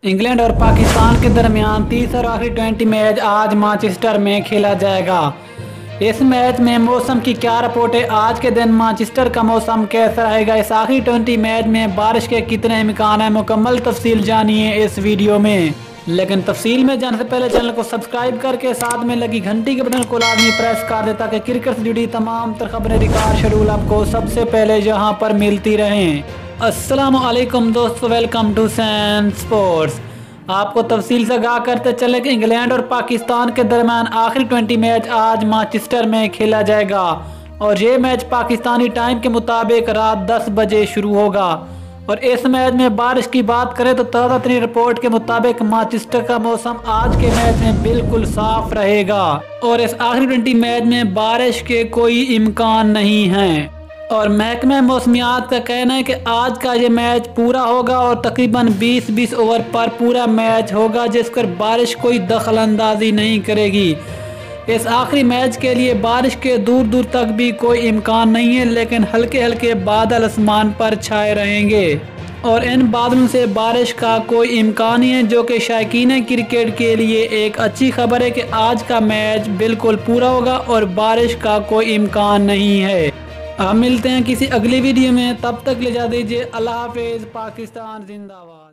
England और पाकिस्तान के दरमियान तीसरा और आखिरी 20 मैच आज मैनचेस्टर में खेला जाएगा। इस मैच में मौसम की क्या रिपोर्ट है? आज के दिन मैनचेस्टर का मौसम कैसा रहेगा? इस आखिरी 20 मैच में बारिश के कितने इम्कान है? मुकम्मल तफसील जानिए इस वीडियो में। लेकिन तफसील में जाने से पहले चैनल को सब्सक्राइब करके साथ में लगी घंटी के बटन को लाजमी प्रेस कर दे ताकि क्रिकेट से जुड़ी तमाम तर खबरें रिकॉर्ड शेड्यूल आपको सबसे पहले यहाँ पर मिलती रहें। अस्सलामुअलैकुम दोस्तों, वेलकम टू सैन स्पोर्ट्स। आपको तफसील से आगाह करते चले कि इंग्लैंड और पाकिस्तान के दरमियान आखिरी 20 मैच आज मैनचेस्टर में खेला जाएगा और ये मैच पाकिस्तानी टाइम के मुताबिक रात 10 बजे शुरू होगा। और इस मैच में बारिश की बात करें तो ताज़ा तरीन रिपोर्ट के मुताबिक मैनचेस्टर का मौसम आज के मैच में बिल्कुल साफ रहेगा और इस आखिरी 20 मैच में बारिश के कोई इम्कान नहीं है। और महकमा मौसमियात का कहना है कि आज का ये मैच पूरा होगा और तकरीबन 20-20 ओवर पर पूरा मैच होगा, जिस पर बारिश कोई दखल अंदाजी नहीं करेगी। इस आखिरी मैच के लिए बारिश के दूर दूर तक भी कोई इम्कान नहीं है, लेकिन हल्के हल्के बादल आसमान पर छाए रहेंगे और इन बादलों से बारिश का कोई इम्कान नहीं है, जो कि शायकीन क्रिकेट के लिए एक अच्छी खबर है कि आज का मैच बिल्कुल पूरा होगा और बारिश का कोई इम्कान नहीं है। हम मिलते हैं किसी अगली वीडियो में, तब तक ले जा दीजिए। अल्लाह हाफिज़। पाकिस्तान जिंदाबाद।